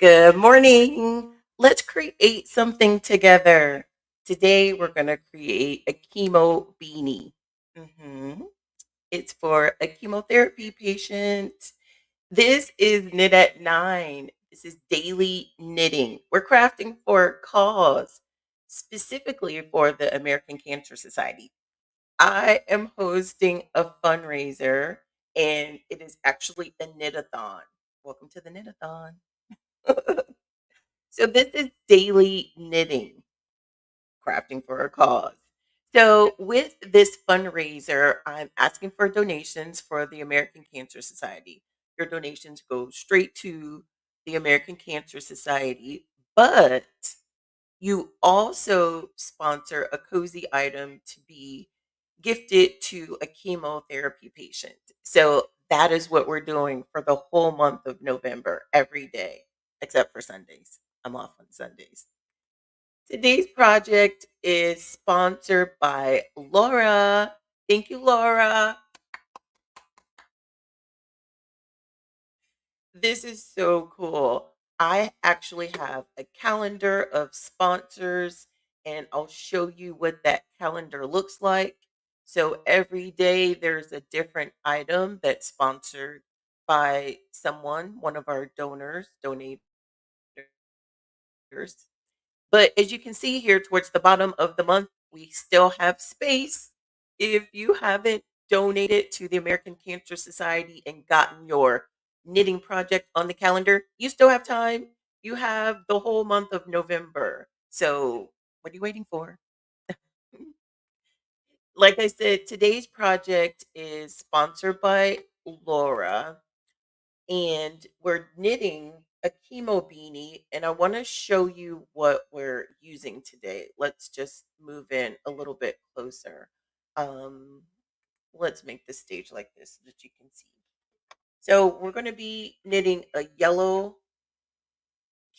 Good morning. Let's create something together. Today, we're going to create a chemo beanie. Mhm. It's for a chemotherapy patient. This is Knit at Nine. This is daily knitting. We're crafting for a cause, specifically for the American Cancer Society. I am hosting a fundraiser, and it is actually a knit-a-thon. Welcome to the knit-a-thon. So this is daily knitting, crafting for a cause. So with this fundraiser, I'm asking for donations for the American Cancer Society. Your donations go straight to the American Cancer Society, but you also sponsor a cozy item to be gifted to a chemotherapy patient. So that is what we're doing for the whole month of November, every day, except for Sundays. I'm off on Sundays. Today's project is sponsored by Laura. Thank you, Laura. This is so cool. I actually have a calendar of sponsors, and I'll show you what that calendar looks like. So every day there's a different item that's sponsored by someone, one of our donators. But as you can see here towards the bottom of the month, we still have space. If you haven't donated to the American Cancer Society and gotten your knitting project on the calendar, you still have time. You have the whole month of November. So, what are you waiting for? Like I said, today's project is sponsored by Laura, and we're knitting a chemo beanie, and I want to show you what we're using today. Let's just move in a little bit closer. um let's make the stage like this so that you can see. So we're going to be knitting a yellow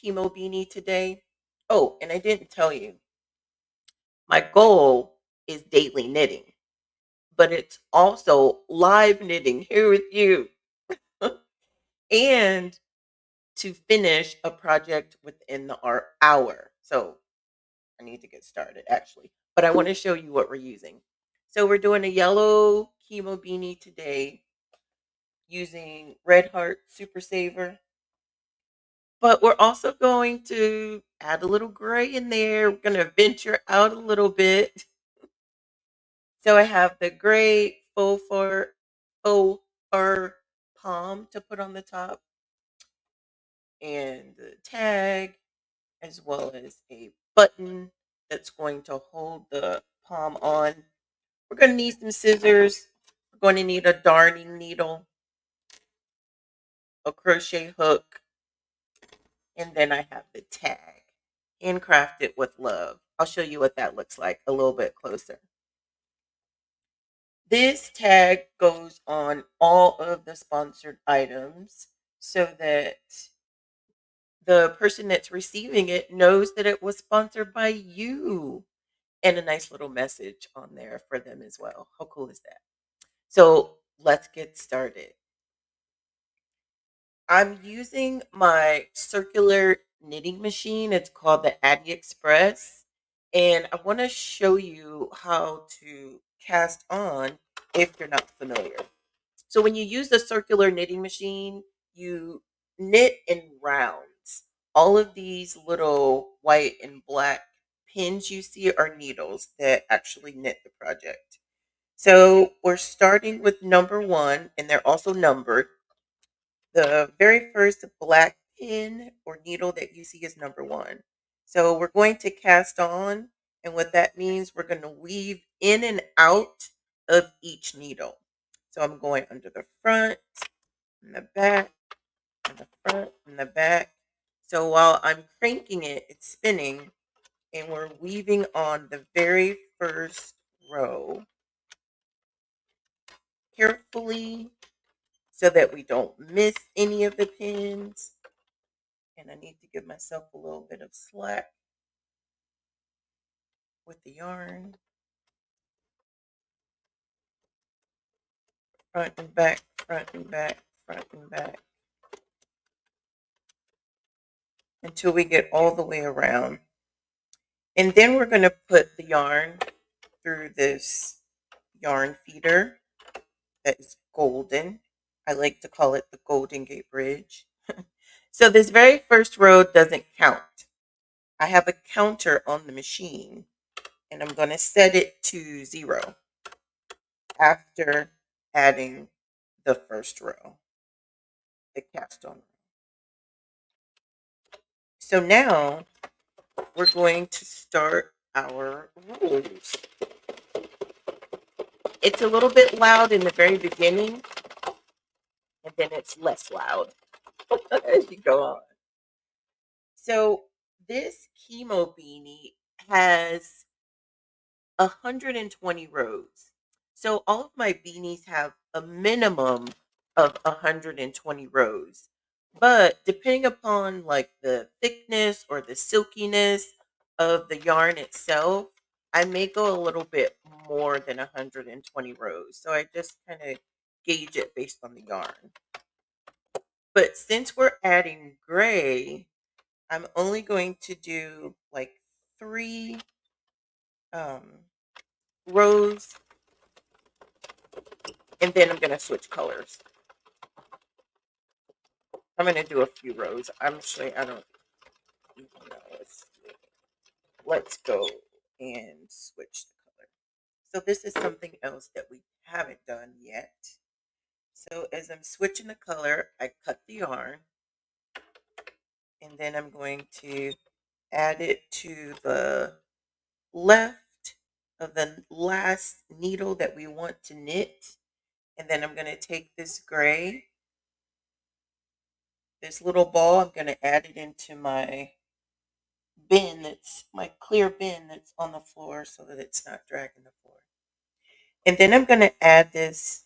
chemo beanie today. Oh, and I didn't tell you, my goal is daily knitting, but it's also live knitting here with you. And to finish a project within the hour. So I need to get started actually, but I want to show you what we're using. So we're doing a yellow chemo beanie today using Red Heart Super Saver, but we're also going to add a little gray in there. We're going to venture out a little bit. So I have the gray faux fur palm to put on the top, and the tag, as well as a button that's going to hold the palm on. We're going to need some scissors. We're going to need a darning needle, a crochet hook, and then I have the tag. Handcrafted with love. I'll show you what that looks like a little bit closer. This tag goes on all of the sponsored items so that the person that's receiving it knows that it was sponsored by you, and a nice little message on there for them as well. How cool is that? So let's get started. I'm using my circular knitting machine. It's called the Addi Express. And I want to show you how to cast on if you're not familiar. So when you use the circular knitting machine, you knit in rounds. All of these little white and black pins you see are needles that actually knit the project. So we're starting with number one, and they're also numbered. The very first black pin or needle that you see is number one. So we're going to cast on, and what that means, we're going to weave in and out of each needle. So I'm going under the front and the back and the front and the back. So while I'm cranking it, it's spinning, and we're weaving on the very first row carefully so that we don't miss any of the pins. And I need to give myself a little bit of slack with the yarn. Front and back, front and back, front and back. until we get all the way around. And then we're going to put the yarn through this yarn feeder that is golden. I like to call it the Golden Gate Bridge. So this very first row doesn't count. I have a counter on the machine and I'm going to set it to 0 after adding the first row, the cast on. So now we're going to start our rows. It's a little bit loud in the very beginning and then it's less loud as you go on. So this chemo beanie has 120 rows. So all of my beanies have a minimum of 120 rows. But depending upon like the thickness or the silkiness of the yarn itself, I may go a little bit more than 120 rows. So I just kind of gauge it based on the yarn. But since we're adding gray, I'm only going to do like 3 um, rows, and then I'm going to switch colors. I'm going to do a few rows. Actually, I don't even know. Let's go and switch the color. So this is something else that we haven't done yet. So as I'm switching the color, I cut the yarn, and then I'm going to add it to the left of the last needle that we want to knit. And then I'm going to take this gray, this little ball, I'm going to add it into my bin that's my clear bin that's on the floor so that it's not dragging the floor. And then I'm going to add this,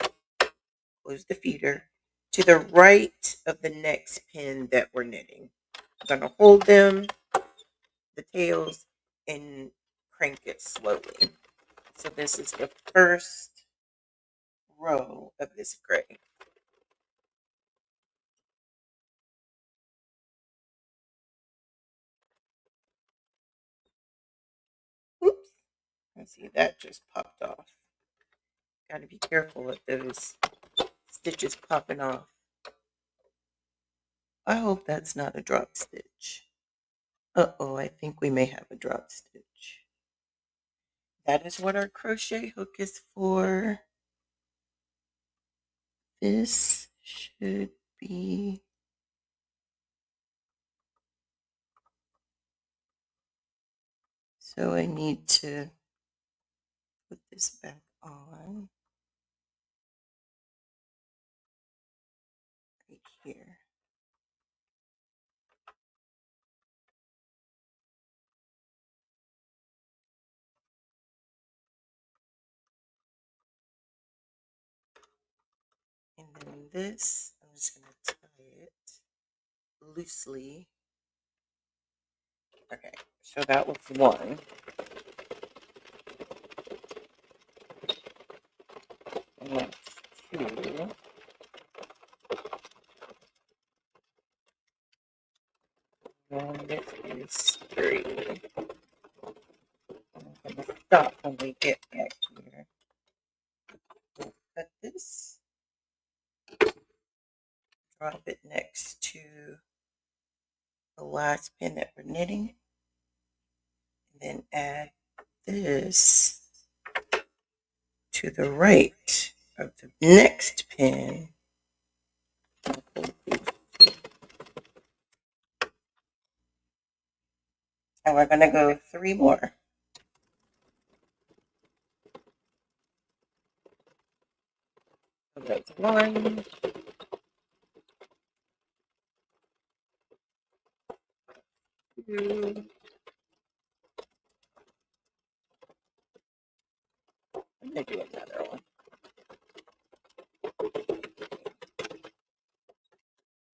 close the feeder, to the right of the next pin that we're knitting. I'm going to hold them, the tails, and crank it slowly. So this is the first row of this gray. Oops. Let's see, that just popped off. Got to be careful with those stitches popping off. I hope that's not a drop stitch. Uh-oh, I think we may have a drop stitch. That is what our crochet hook is for. This should be... So I need to put this back on right here. And then this, I'm just going to tie it loosely. Okay, so that was one. And that's two. And this is three. I'm going to stop when we get back here. We'll cut this. Drop it next to the last pin that we're knitting. And then add this to the right of the next pin. And we're going to go 3 more. So that's 1, 2. I'm going to do another one.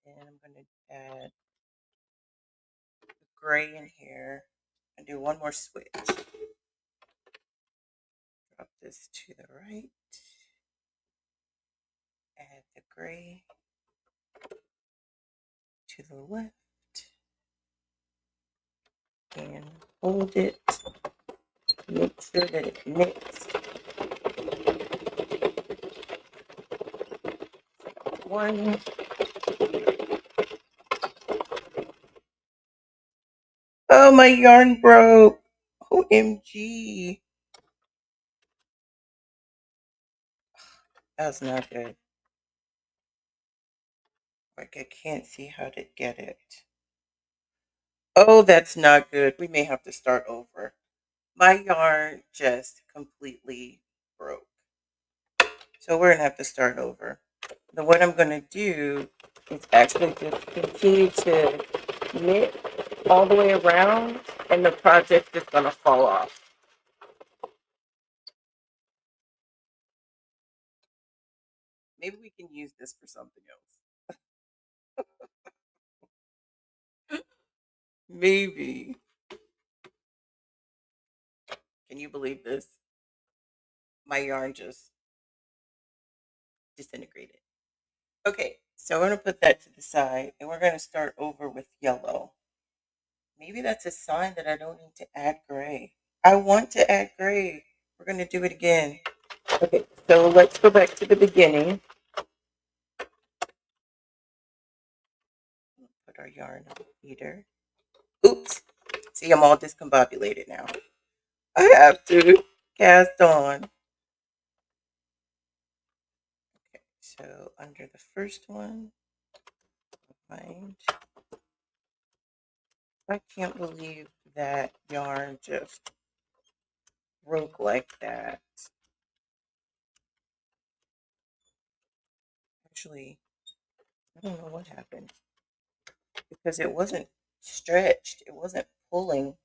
And I'm going to add the gray in here and do one more switch. Drop this to the right. Add the gray to the left. and hold it. Make sure that it knits. One. Oh, my yarn broke. OMG. That's not good. Like, I can't see how to get it. Oh, that's not good. We may have to start over. My yarn just completely broke. So we're going to have to start over. Then what I'm going to do is actually just continue to knit all the way around, and the project is going to fall off. Maybe we can use this for something else. Maybe. Can you believe this? My yarn just disintegrated. Okay, so we're going to put that to the side, and we're going to start over with yellow. Maybe that's a sign that I don't need to add gray. I want to add gray. We're going to do it again. Okay, so let's go back to the beginning. Put our yarn on the feeder. Oops. See, I'm all discombobulated now. I have to cast on. Okay, so under the first one, find. I can't believe that yarn just broke like that. Actually, I don't know what happened because it wasn't stretched. It wasn't pulling.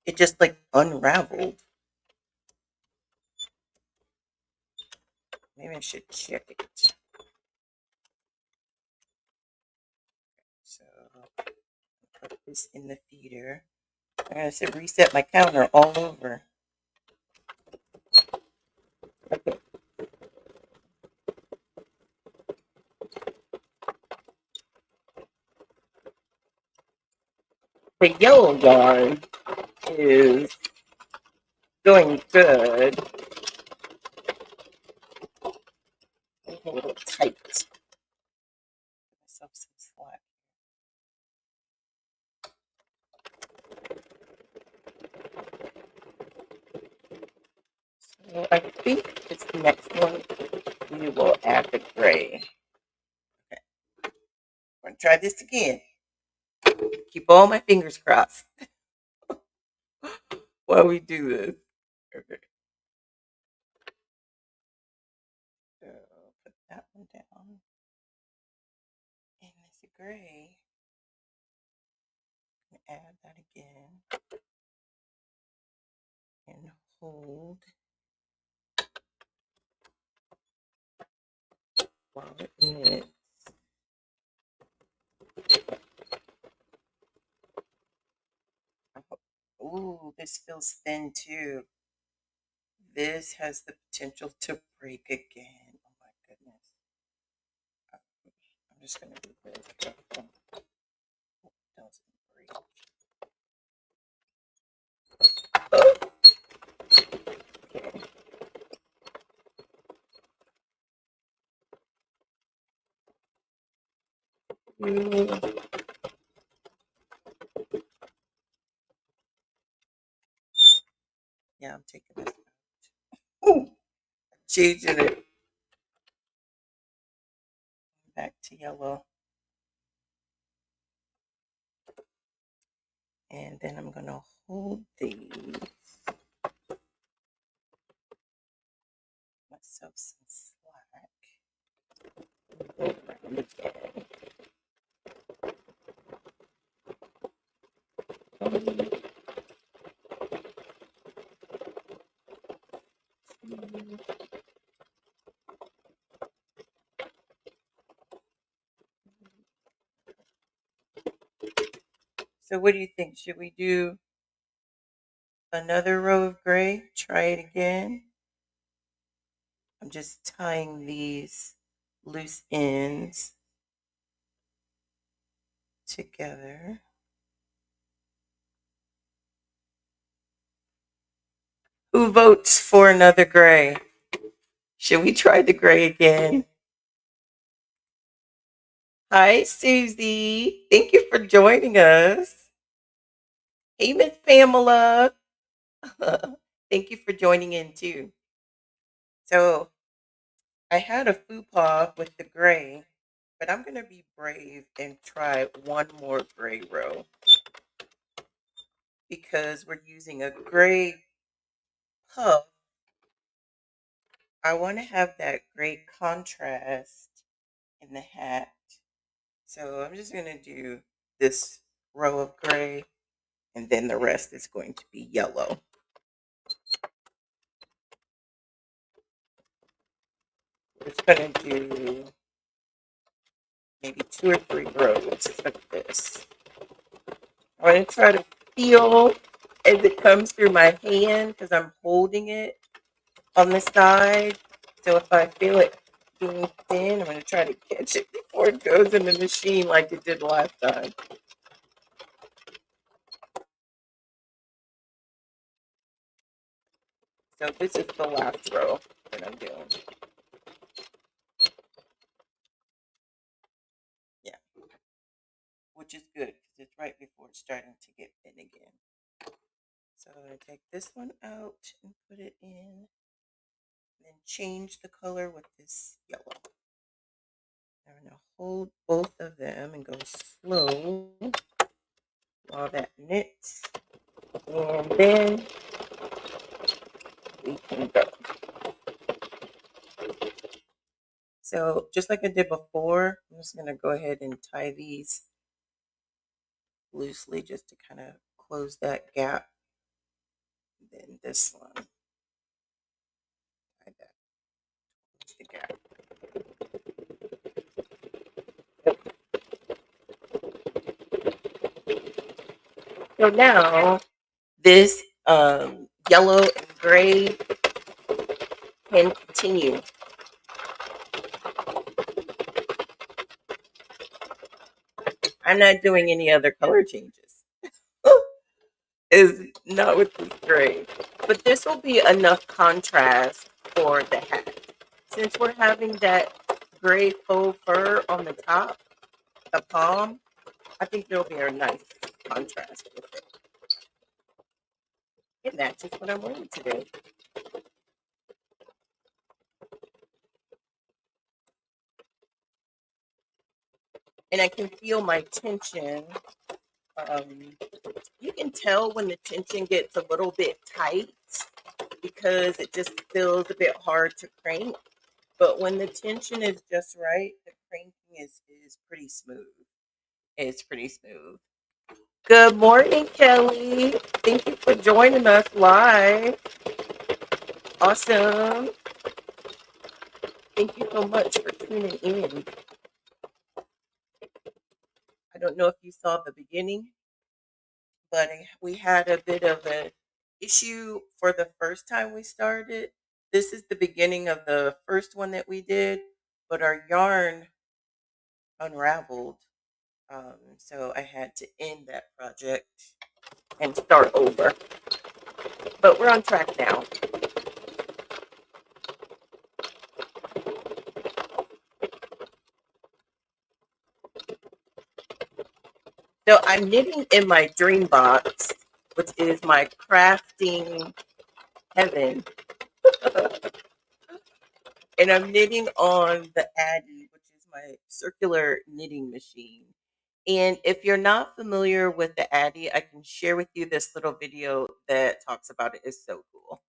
It just like unraveled. Maybe I should check it. So put this in the feeder. I'm gonna say reset my counter all over. Okay. The yellow yarn is doing good. It's a little tight. Give myself some slack. So I think it's the next one. We will add the gray. Okay. I'm gonna try this again. Keep all my fingers crossed while we do this. Okay. So put that one down. And this gray. Add that again. And hold while it knits. Ooh, this feels thin too. This has the potential to break again. Oh my goodness. I'm just going to do this. Doesn't break. Okay. Yeah, I'm taking this out. Ooh, changing it back to yellow. And then I'm going to hold these. Myself some slack. Go around again. So what do you think? Should we do another row of gray? Try it again. I'm just tying these loose ends together. Who votes for another gray? Should we try the gray again? Hi, Susie. Thank you for joining us. Hey, Miss Pamela. Thank you for joining in too. So I had a faux pas with the gray, but I'm going to be brave and try one more gray row because we're using a gray puff. I want to have that gray contrast in the hat. So I'm just going to do this row of gray and then the rest is going to be yellow. We're just going to do maybe 2 or 3 rows of this. I want to try to feel as it comes through my hand because I'm holding it on the side. So if I feel it being thin, I'm going to try to catch it before it goes in the machine like it did last time. So this is the last row that I'm doing. Yeah, which is good because it's right before it's starting to get thin again. So I'm going to take this one out and put it in, and then change the color with this yellow. I'm going to hold both of them and go slow while that knits, and then we can go. So just like I did before, I'm just going to go ahead and tie these loosely just to kind of close that gap. Then this one, tie that, close the gap. So now this yellow and gray can continue. I'm not doing any other color changes. Is not with this gray. But this will be enough contrast for the hat. Since we're having that gray faux fur on the top, the palm, I think there'll be a nice contrast with it. And that's just what I'm wearing today. And I can feel my tension. Um, you can tell when the tension gets a little bit tight because it just feels a bit hard to crank. But when the tension is just right, the cranking is pretty smooth. It's pretty smooth. Good morning, Kelly. Thank you for joining us live. Awesome. Thank you so much for tuning in. I don't know if you saw the beginning, but we had a bit of an issue for the first time we started. This is the beginning of the first one that we did, but our yarn unraveled. So I had to end that project and start over. But we're on track now. So I'm knitting in my dream box, which is my crafting heaven. And I'm knitting on the Addi, which is my circular knitting machine. And if you're not familiar with the Addi, I can share with you this little video that talks about it. It's so cool.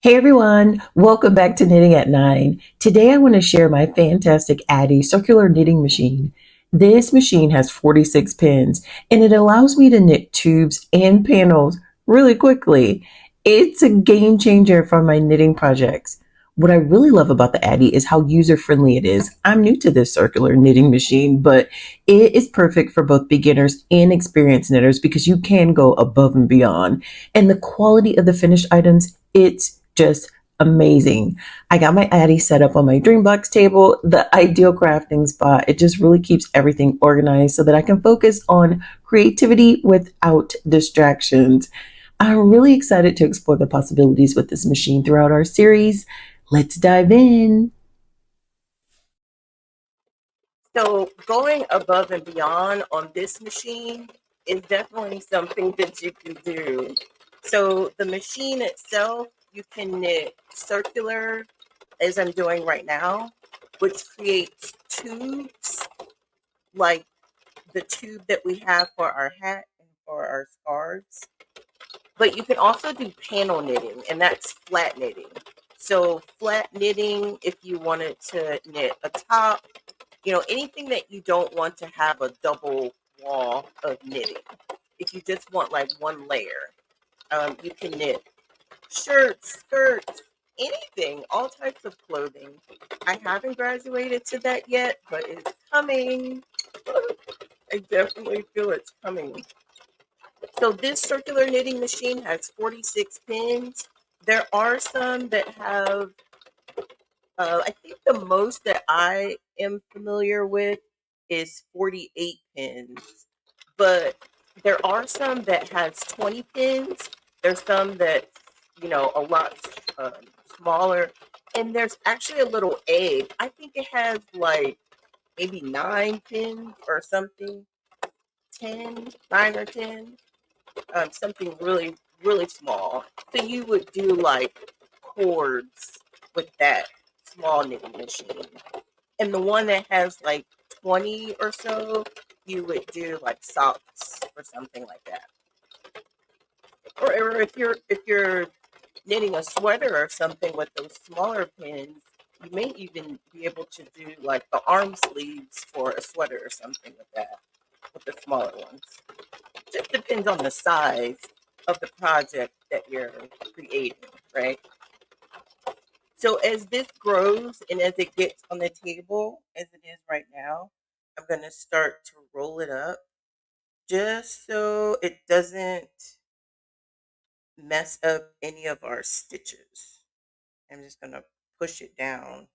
Hey everyone, welcome back to Knitting at 9. Today I want to share my fantastic Addi circular knitting machine. This machine has 46 pins and it allows me to knit tubes and panels really quickly. It's a game changer for my knitting projects. What I really love about the Addi is how user-friendly it is. I'm new to this circular knitting machine, but it is perfect for both beginners and experienced knitters because you can go above and beyond. And the quality of the finished items, it's just amazing. I got my Addi set up on my Dreambox table, the ideal crafting spot. It just really keeps everything organized so that I can focus on creativity without distractions. I'm really excited to explore the possibilities with this machine throughout our series. Let's dive in. So going above and beyond on this machine is definitely something that you can do. So the machine itself, you can knit circular, as I'm doing right now, which creates tubes like the tube that we have for our hat and for our scarves. But you can also do panel knitting, and that's flat knitting. So flat knitting, if you wanted to knit a top, anything that you don't want to have a double wall of knitting. If you just want like one layer, you can knit shirts, skirts, anything, all types of clothing. I haven't graduated to that yet, but it's coming. I definitely feel it's coming. So this circular knitting machine has 46 pins. There are some that have, I think the most that I am familiar with is 48 pins, but there are some that has 20 pins. There's some that, a lot um, smaller. And there's actually a little egg. I think it has like maybe 9 pins or something, 10, 9 or 10, something really, really small. So you would do like cords with that small knitting machine. And the one that has like 20 or so, you would do like socks or something like that. Or if you're knitting a sweater or something with those smaller pins, you may even be able to do like the arm sleeves for a sweater or something with that, with the smaller ones. Just depends on the size of the project that you're creating, right? So as this grows and as it gets on the table, as it is right now, I'm going to start to roll it up just so it doesn't mess up any of our stitches. I'm just going to push it down.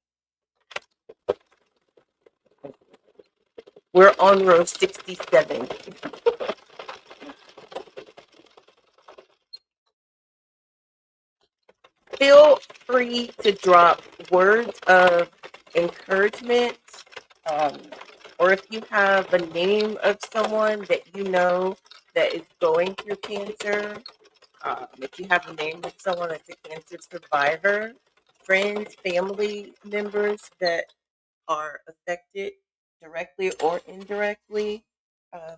We're on row 67. Feel free to drop words of encouragement, um, or if you have a name of someone that you know that is going through cancer, if you have a name of someone that's a cancer survivor, friends, family members that are affected directly or indirectly, um,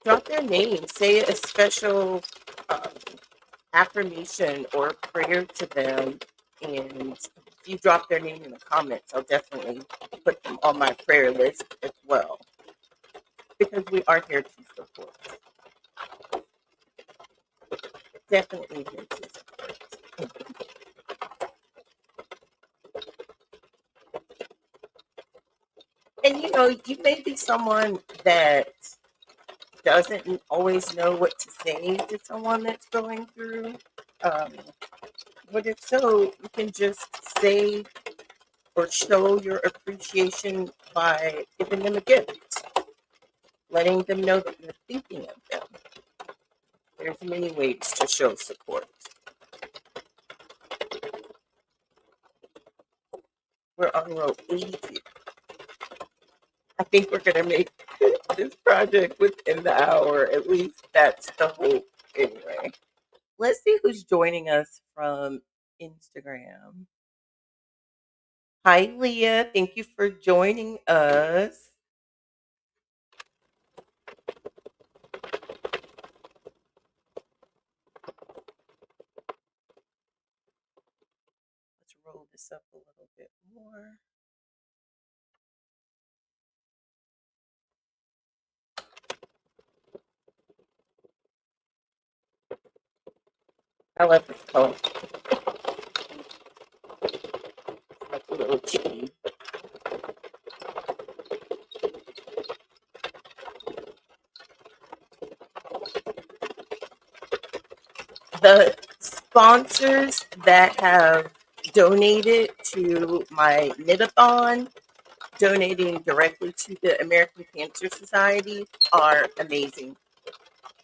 drop their name. Say a special um, affirmation or prayer to them. And if you drop their name in the comments, I'll definitely put them on my prayer list as well, because we are here to support. Definitely here to support. And you may be someone that doesn't always know what to say to someone that's going through. Um, but if so, you can just say or show your appreciation by giving them a gift, letting them know that you're thinking of them. There's many ways to show support. We're on row 82. I think we're going to make this project within the hour. At least that's the hope, anyway. Let's see who's joining us from Instagram. Hi, Leah. Thank you for joining us. Let's roll this up a little bit more. I love this color. It's like a little chicken. The sponsors that have donated to my knit-a-thon, donating directly to the American Cancer Society, are amazing.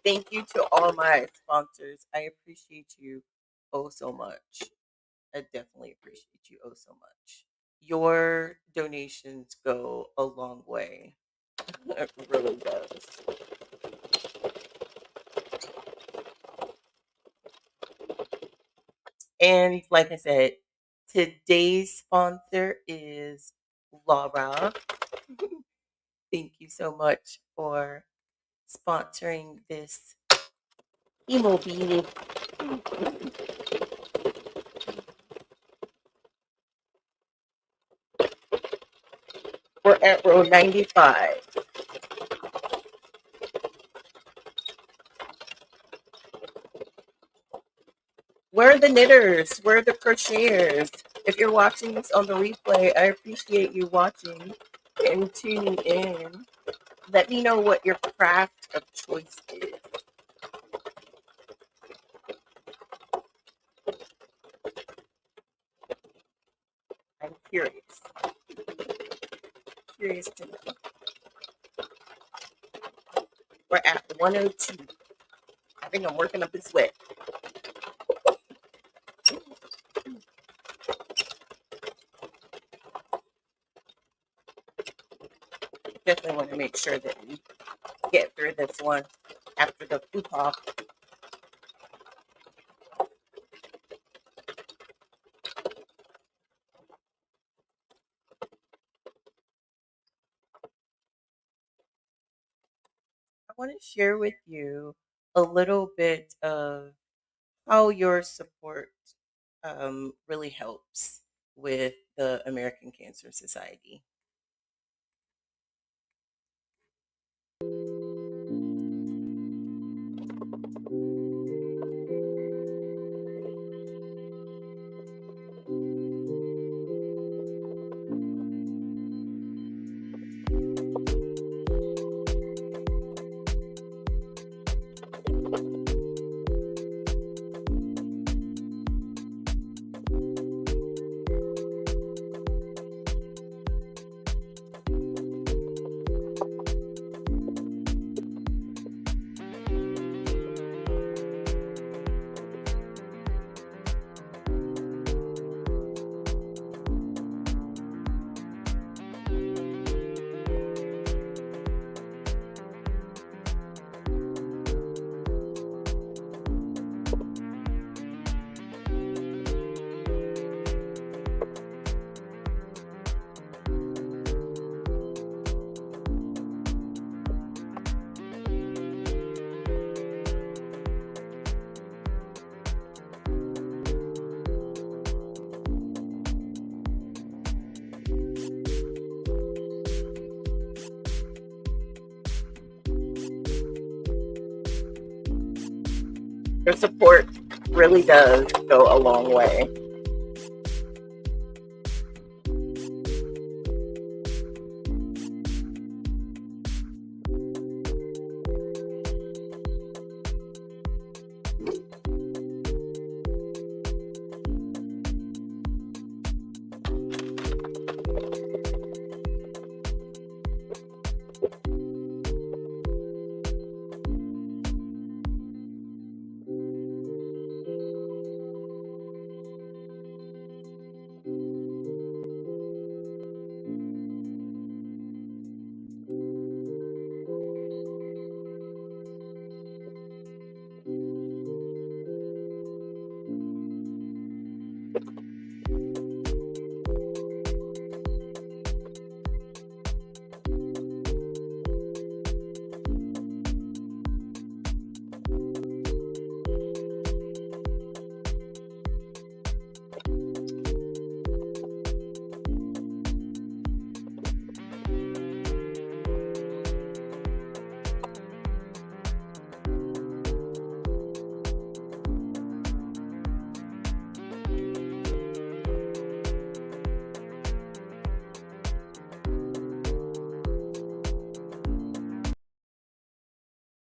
thank you to all my sponsors. I appreciate you oh so much. I definitely appreciate you oh so much. Your donations go a long way. It really does. And like I said, today's sponsor is Laura. Thank you so much for sponsoring this emo beanie. We're at row 95. Where are the knitters? Where are the crocheters? If you're watching this on the replay, I appreciate you watching and tuning in. Let me know what your craft of choice is. I'm curious. Curious to know. We're at 102. I think I'm working up a sweat. Definitely want to make sure that we get through this one after the food off. I want to share with you a little bit of how your support really helps with the American Cancer Society. Your support really does go a long way.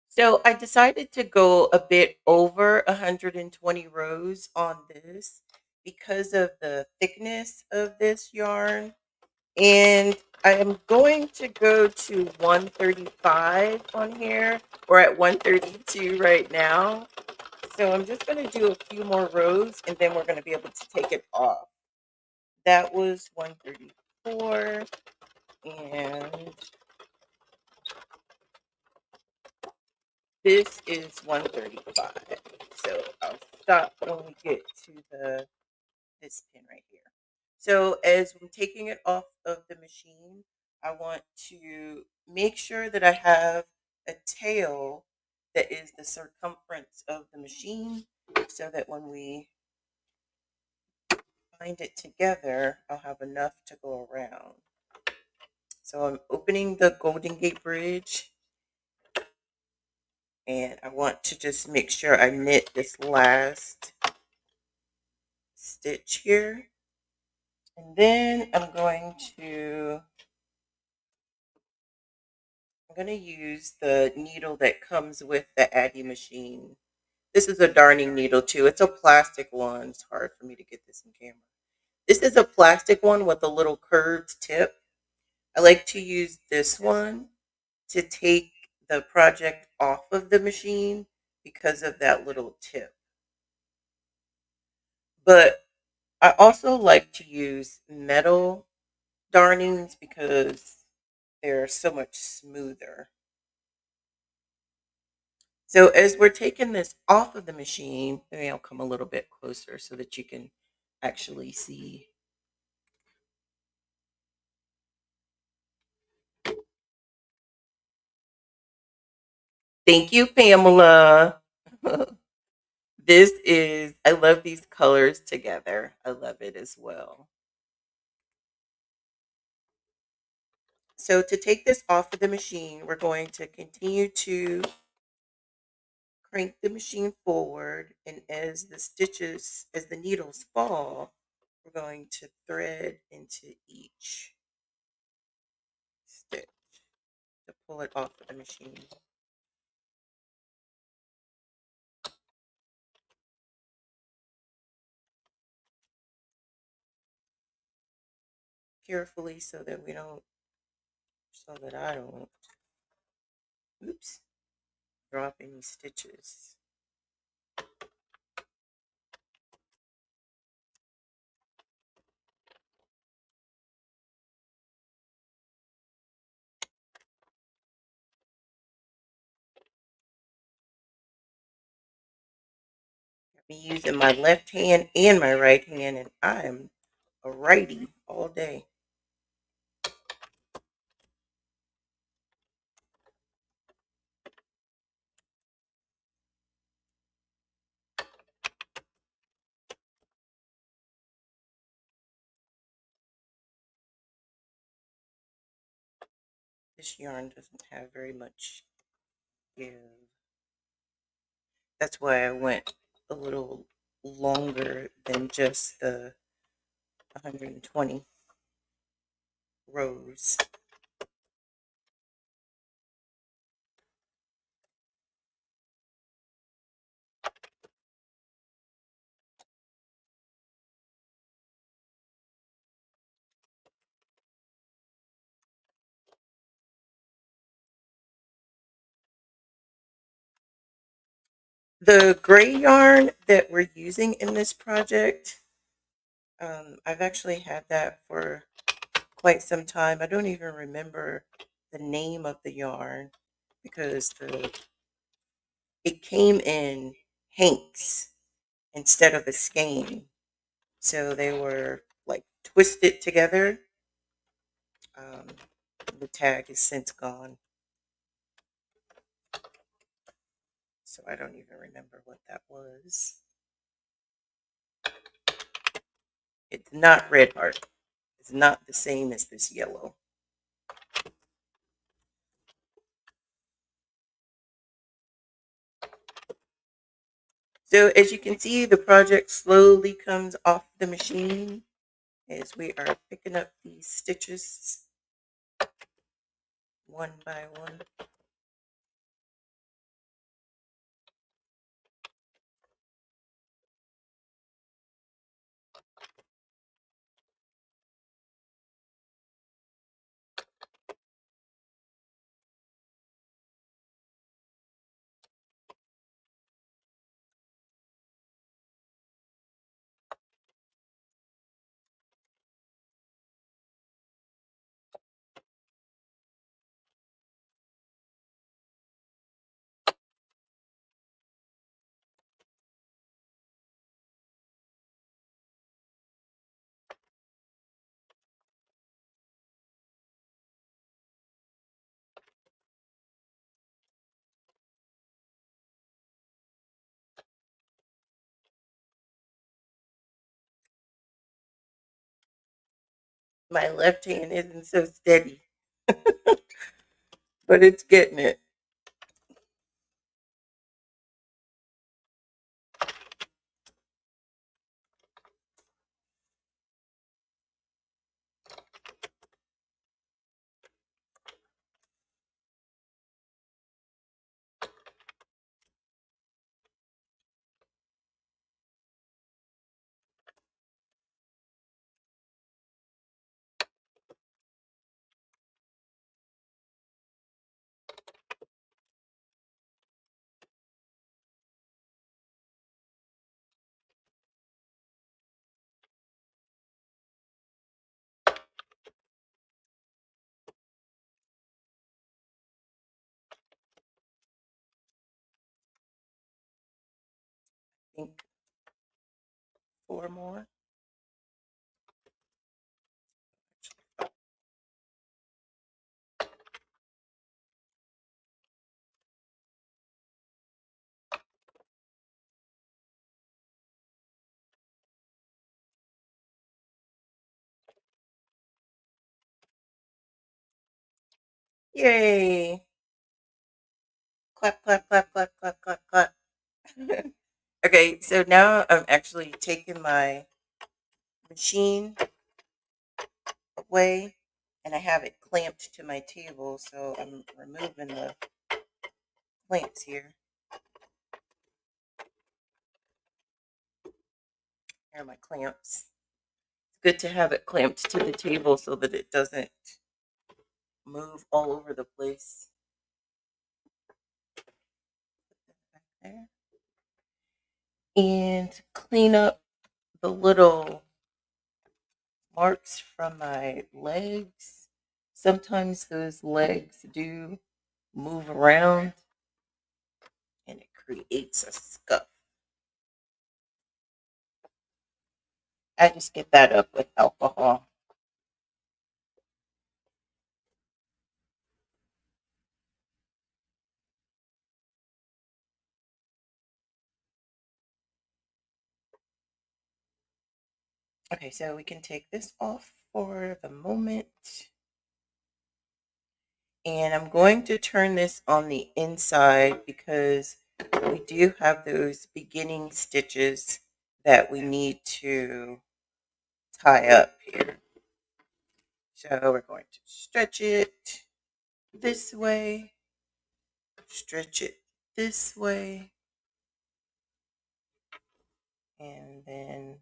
So I decided to go a bit over 120 rows on this because of the thickness of this yarn And I am going to go to 135 on here. We're at 132 right now. So I'm just going to do a few more rows and then we're going to be able to take it off. That was 134 and this is 135. So I'll stop when we get to this pin right here. So as I'm taking it off of the machine, I want to make sure that I have a tail that is the circumference of the machine so that when we bind it together, I'll have enough to go around. So I'm opening the Golden Gate Bridge and I want to just make sure I knit this last stitch here. And then I'm going to use the needle that comes with the Addi machine. This is a darning needle too. It's a plastic one. It's hard for me to get this in camera. This is a plastic one with a little curved tip. I like to use this one to take the project off of the machine because of that little tip. But I also like to use metal darnings because they're so much smoother. So as we're taking this off of the machine, maybe I'll come a little bit closer so that you can actually see. Thank you, Pamela. I love these colors together. I love it as well. So to take this off of the machine, we're going to continue to crank the machine forward. And as the needles fall, we're going to thread into each stitch to pull it off of the machine. Carefully so that I don't, oops, drop any stitches. I'm using my left hand and my right hand, and I'm a righty all day. This yarn doesn't have very much give. That's why I went a little longer than just the 120 rows. The gray yarn that we're using in this project, I've actually had that for quite some time. I don't even remember the name of the yarn because it came in hanks instead of a skein. So they were like twisted together. Um, the tag is since gone, so I don't even remember what that was. It's not red heart. It's not the same as this yellow. So as you can see, the project slowly comes off the machine as we are picking up these stitches one by one. My left hand isn't so steady, but it's getting it. I think four more. Yay! Clap, clap, clap, clap, clap, clap, clap. Okay, so now I'm actually taking my machine away and I have it clamped to my table, so I'm removing the clamps here. Here are my clamps. It's good to have it clamped to the table so that it doesn't move all over the place. Back there. And clean up the little marks from my legs. Sometimes those legs do move around and it creates a scuff. I just get that up with alcohol. Okay, so we can take this off for the moment. And I'm going to turn this on the inside because we do have those beginning stitches that we need to tie up here. So we're going to stretch it this way, stretch it this way, and then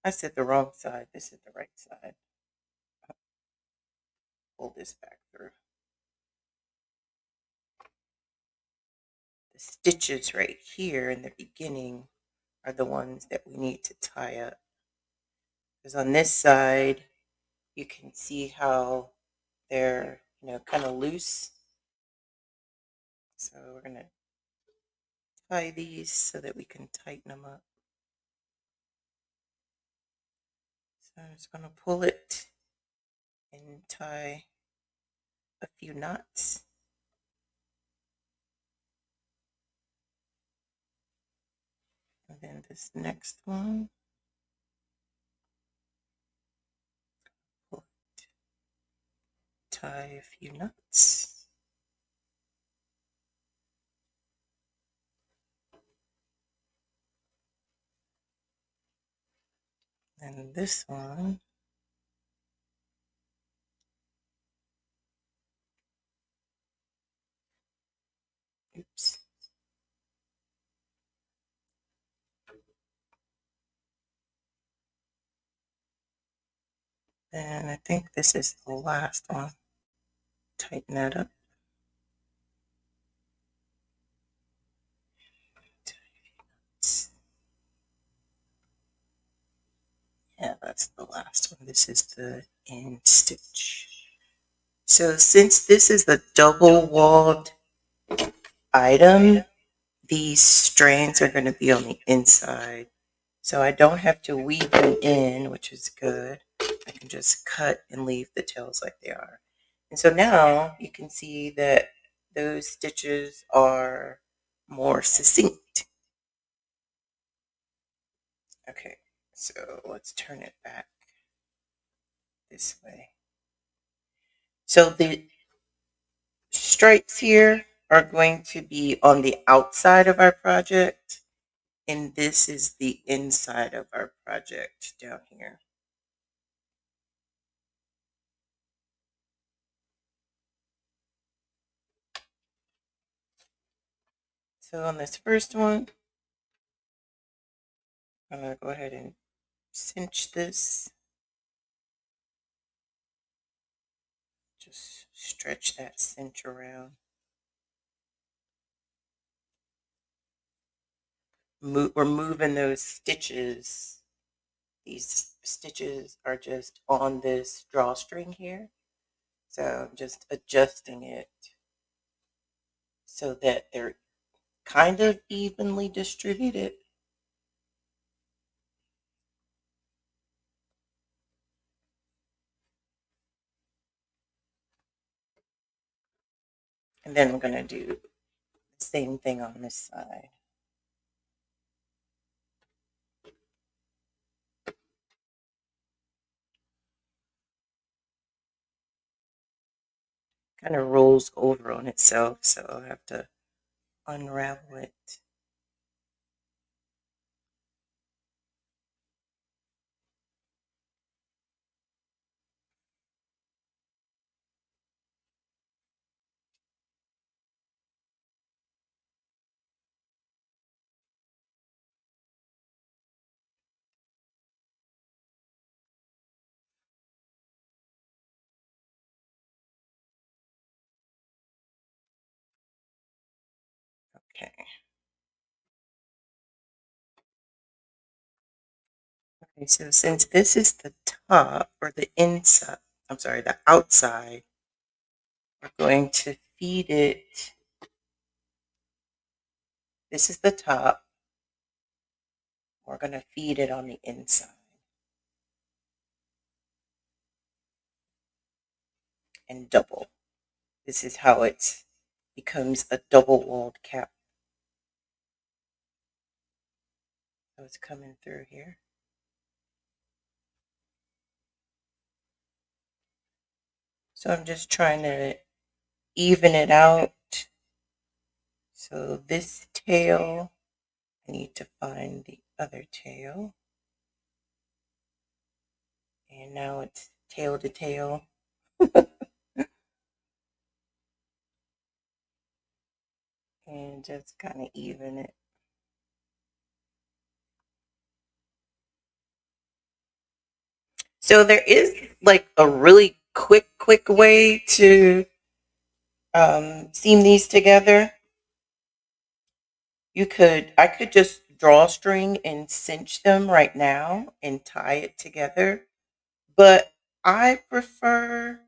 I said the wrong side. This is the right side. Pull this back through. The stitches right here in the beginning are the ones that we need to tie up. Because on this side, you can see how they're, kind of loose. So we're going to tie these so that we can tighten them up. So I'm just going to pull it and tie a few knots. And then this next one, pull it, tie a few knots. And this one, oops. And I think this is the last one. Tighten that up. Yeah, that's the last one. This is the end stitch. So since this is the double walled item, these strands are going to be on the inside. So I don't have to weave them in, which is good. I can just cut and leave the tails like they are. And so now you can see that those stitches are more succinct. Okay, so let's turn it back this way. So the stripes here are going to be on the outside of our project, and this is the inside of our project down here. So on this first one, I'm going to go ahead and cinch this. Just stretch that cinch around. We're moving those stitches. These stitches are just on this drawstring here. So I'm just adjusting it so that they're kind of evenly distributed. And then I'm going to do the same thing on this side. Kind of rolls over on itself, so I'll have to unravel it. Okay. Okay, so since this is the top or the inside, I'm sorry, the outside, we're going to feed it. This is the top. We're going to feed it on the inside and double. This is how it becomes a double-walled cap. So it's coming through here. So I'm just trying to even it out. So this tail, I need to find the other tail. And now it's tail to tail. And just kind of even it. So there is like a really quick way to seam these together. I could just draw a string and cinch them right now and tie it together. But I prefer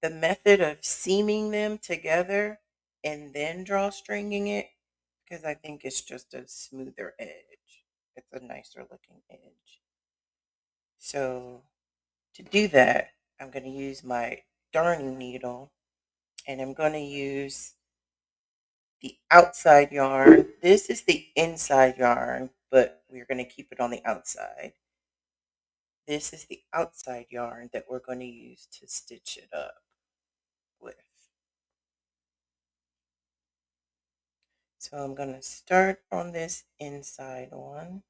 the method of seaming them together and then drawstringing it because I think it's just a smoother edge. It's a nicer looking edge. So to do that, I'm going to use my darning needle and I'm going to use the outside yarn. This is the inside yarn, but we're going to keep it on the outside. This is the outside yarn that we're going to use to stitch it up with. So I'm going to start on this inside one.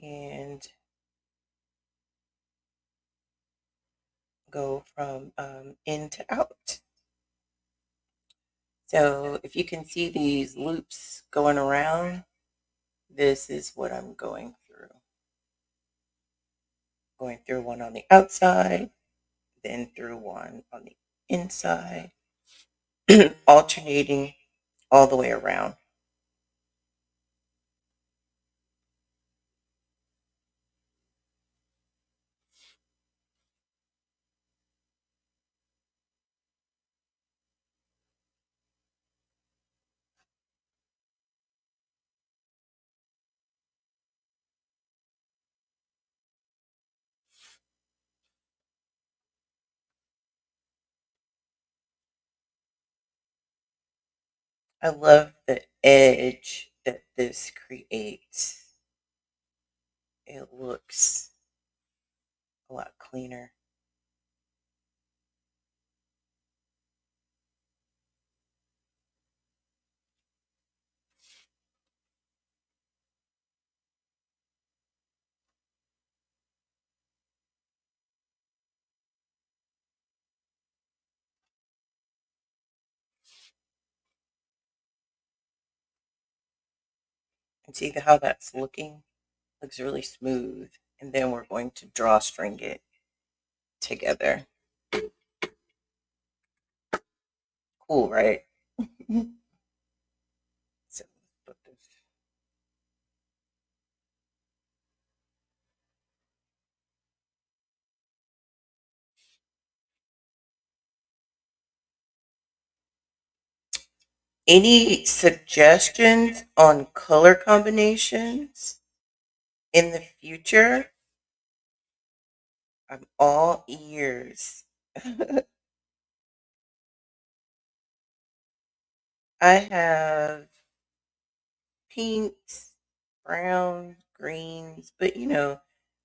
And go from in to out. So if you can see these loops going around, this is what I'm going through. Going through one on the outside, then through one on the inside, alternating all the way around. I love the edge that this creates. It looks a lot cleaner. And see how that's looking? Looks really smooth. And then we're going to drawstring it together. Cool, right? So let's put this. Any suggestions on color combinations in the future? I'm all ears. I have pinks, browns, greens, but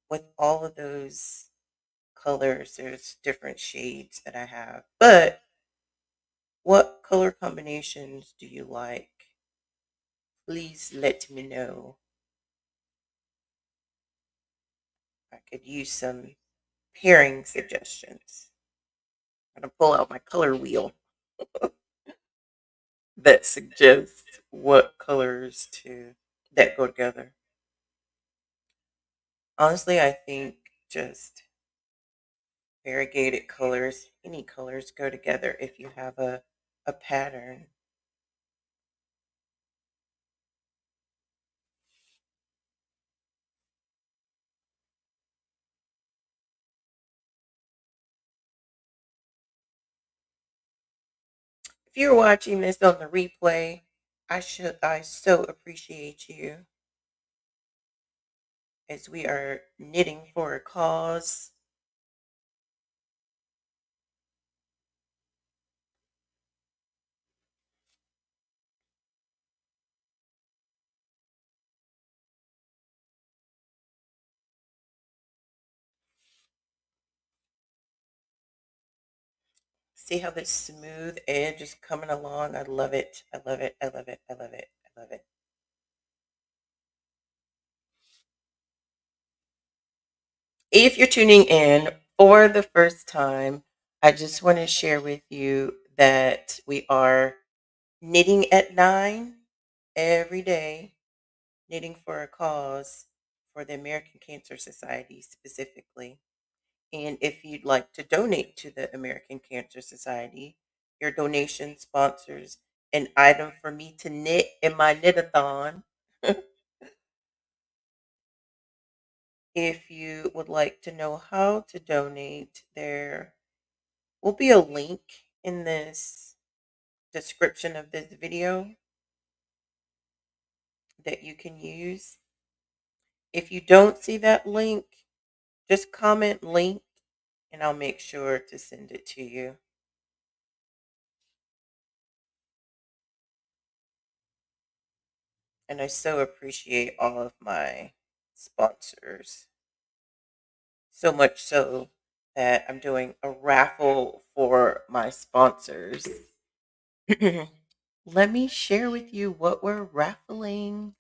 with all of those colors, there's different shades that I have. But what color combinations do you like? Please let me know. I could use some pairing suggestions. I'm gonna pull out my color wheel that suggests what colors to that go together. Honestly, I think just variegated colors, any colors go together if you have a pattern. If you're watching this on the replay, I so appreciate you as we are knitting for a cause. See how this smooth edge is coming along? I love it. I love it. I love it. I love it. I love it. If you're tuning in for the first time, I just want to share with you that we are knitting at 9 every day, knitting for a cause for the American Cancer Society specifically. And if you'd like to donate to the American Cancer Society, your donation sponsors an item for me to knit in my knit-a-thon. If you would like to know how to donate, there will be a link in this description of this video that you can use. If you don't see that link, just comment link and I'll make sure to send it to you. And I so appreciate all of my sponsors. So much so that I'm doing a raffle for my sponsors. Let me share with you what we're raffling.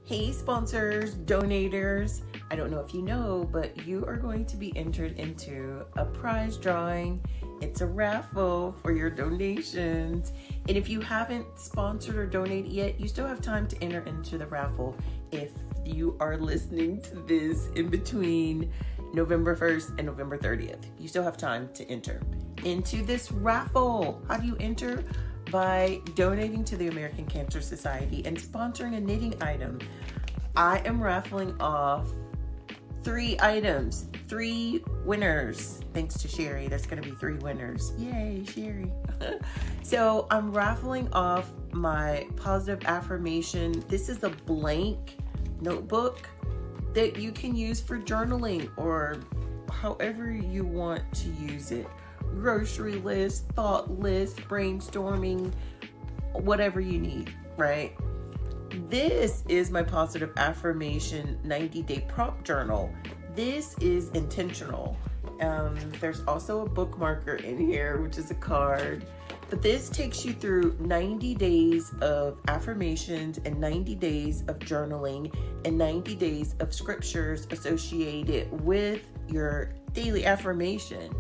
Hey, sponsors, donators. I don't know if you know, but you are going to be entered into a prize drawing. It's a raffle for your donations. And if you haven't sponsored or donated yet, you still have time to enter into the raffle if you are listening to this in between November 1st and November 30th. You still have time to enter into this raffle. How do you enter? By donating to the American Cancer Society and sponsoring a knitting item. I am raffling off 3 items, 3 winners. Thanks to Sherry, there's going to be 3 winners. Yay, Sherry. So I'm raffling off my positive affirmation. This is a blank notebook that you can use for journaling or however you want to use it. Grocery list, thought list, brainstorming, whatever you need, right? This is my positive affirmation 90-day prompt journal. This is intentional. There's also a bookmarker in here, which is a card. But this takes you through 90 days of affirmations and 90 days of journaling and 90 days of scriptures associated with your daily affirmation.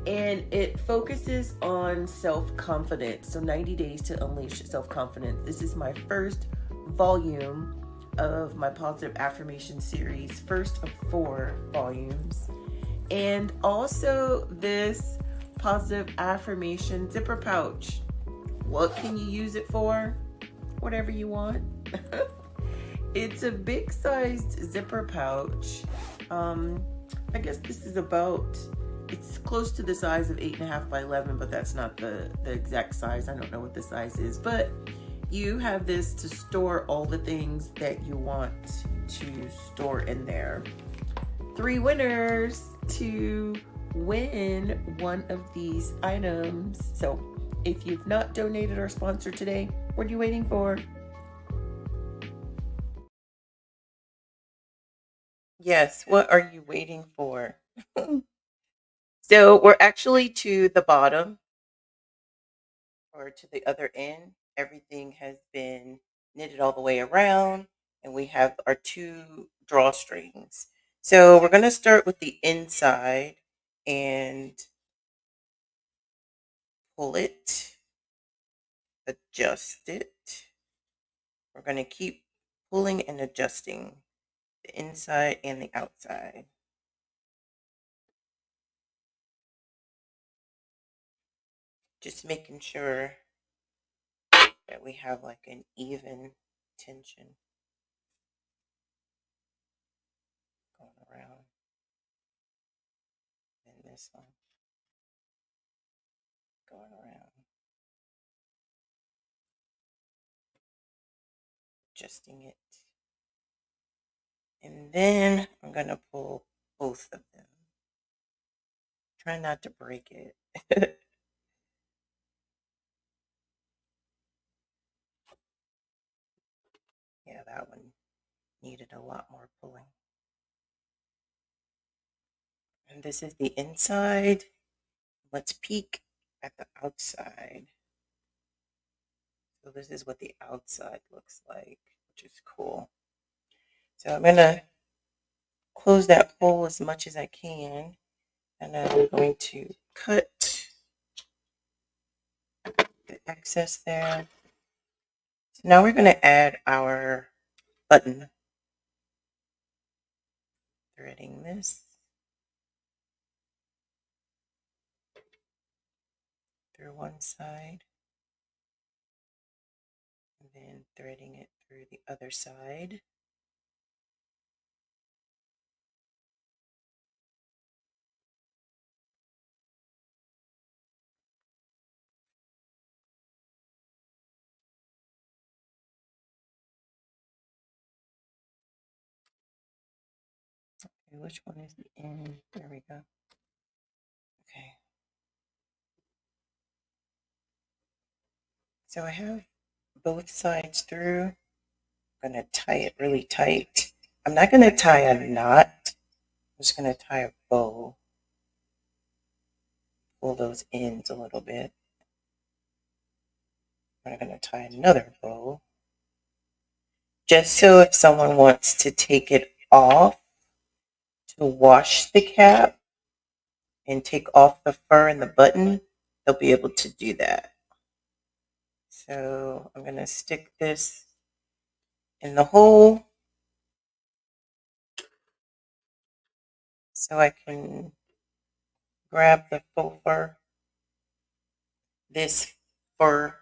And it focuses on self-confidence. So 90 days to unleash self-confidence. This is my first volume of my positive affirmation series, first of 4 volumes. And also this positive affirmation zipper pouch. What can you use it for? Whatever you want. It's a big sized zipper pouch. I guess this is about, it's close to the size of 8.5 by 11, but that's not the exact size. I don't know what the size is, but you have this to store all the things that you want to store in there. 3 winners to win one of these items. So if you've not donated or sponsored today, what are you waiting for? Yes, what are you waiting for? So we're actually to the bottom or to the other end. Everything has been knitted all the way around, and we have our 2 drawstrings. So we're going to start with the inside and pull it, adjust it. We're going to keep pulling and adjusting the inside and the outside. Just making sure that we have like an even tension going around. And this one going around. Adjusting it. And then I'm going to pull both of them. Try not to break it. Yeah, that one needed a lot more pulling. And this is the inside. Let's peek at the outside. So this is what the outside looks like, which is cool. So I'm going to close that hole as much as I can. And I'm going to cut the excess there. So now we're going to add our button. Threading this through one side. And then threading it through the other side. Okay, which one is the end? There we go. Okay. So I have both sides through. I'm going to tie it really tight. I'm not going to tie a knot. I'm just going to tie a bow. Pull those ends a little bit. I'm going to tie another bow. Just so if someone wants to take it off to wash the cap and take off the fur and the button, they'll be able to do that. So I'm going to stick this in the hole so I can grab the faux fur. This fur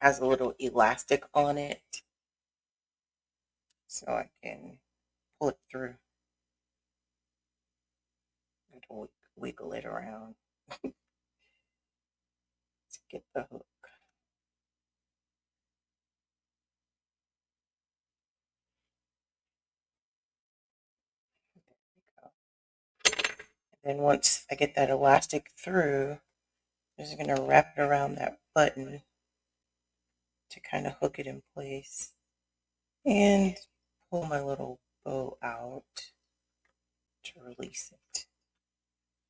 has a little elastic on it, so I can pull it through and wiggle it around to get the hook. There we go. And then once I get that elastic through, I'm just going to wrap it around that button to kind of hook it in place and pull my little bow out to release it.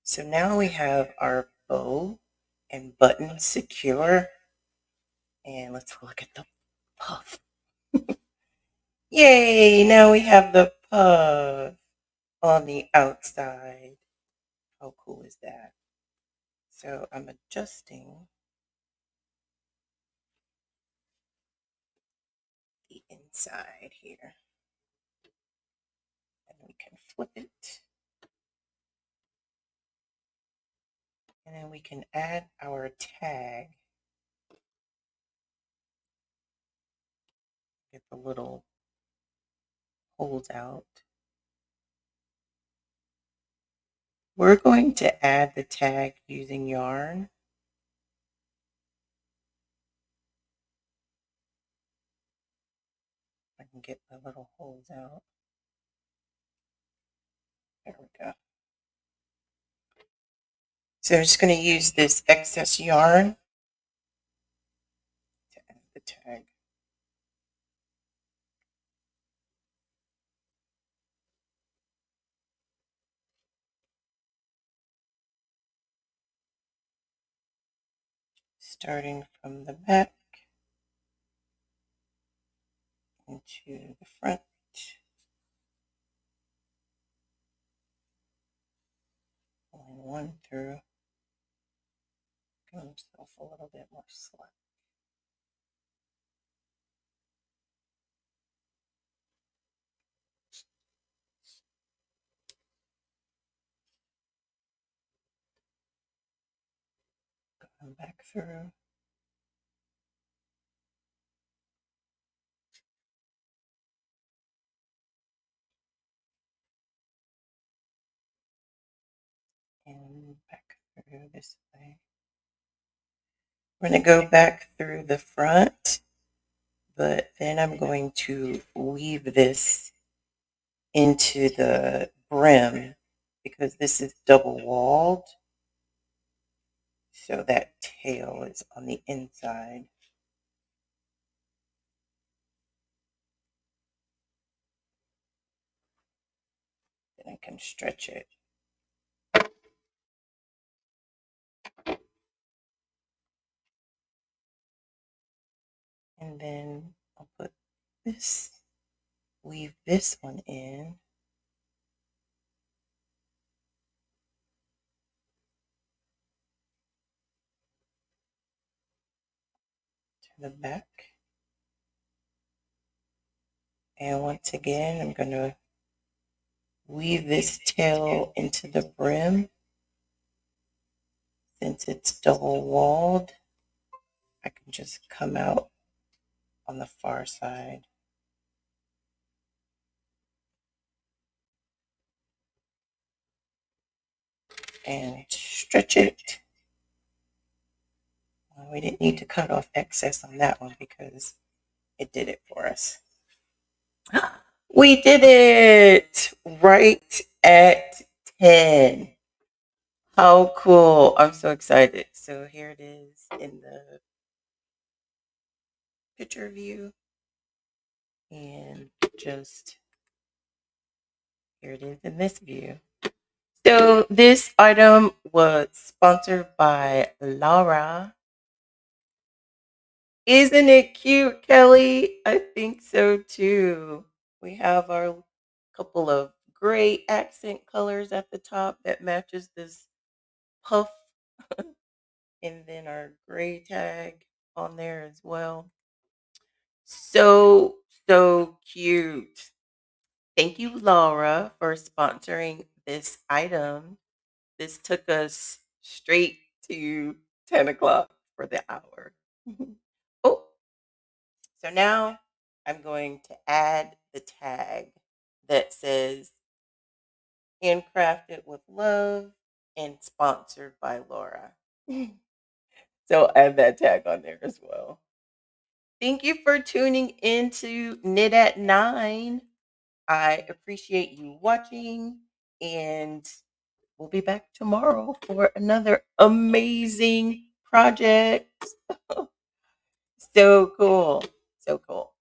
So now we have our bow and button secure. And let's look at the puff. Yay! Now we have the puff on the outside. How cool is that? So I'm adjusting the inside here. And we can flip it. And then we can add our tag. Get the little holes out. We're going to add the tag using yarn. I can get the little holes out. There we go. So I'm just going to use this excess yarn to add the tag. Starting from the back into the front. Pulling one through. Give myself a little bit more slack. Going back through. And back through this way. We're going to go back through the front, but then I'm going to weave this into the brim because this is double walled. So that tail is on the inside. Then I can stretch it. And then I'll put this, weave this one in. To the back. And once again, I'm going to weave this tail into the brim. Since it's double walled, I can just come out on the far side. And stretch it. Well, we didn't need to cut off excess on that one because it did it for us. We did it right at 10. How cool. I'm so excited. So here it is in the picture view. And just here it is in this view. So this item was sponsored by Laura. Isn't it cute, Kelly? I think so too. We have our couple of gray accent colors at the top that matches this puff, and then our gray tag on there as well. So, so cute. Thank you, Laura, for sponsoring this item. This took us straight to 10 o'clock for the hour. Oh, so now I'm going to add the tag that says handcrafted with love and sponsored by Laura. So add that tag on there as well. Thank you for tuning in to Knit at 9. I appreciate you watching, and we'll be back tomorrow for another amazing project. So cool. So cool.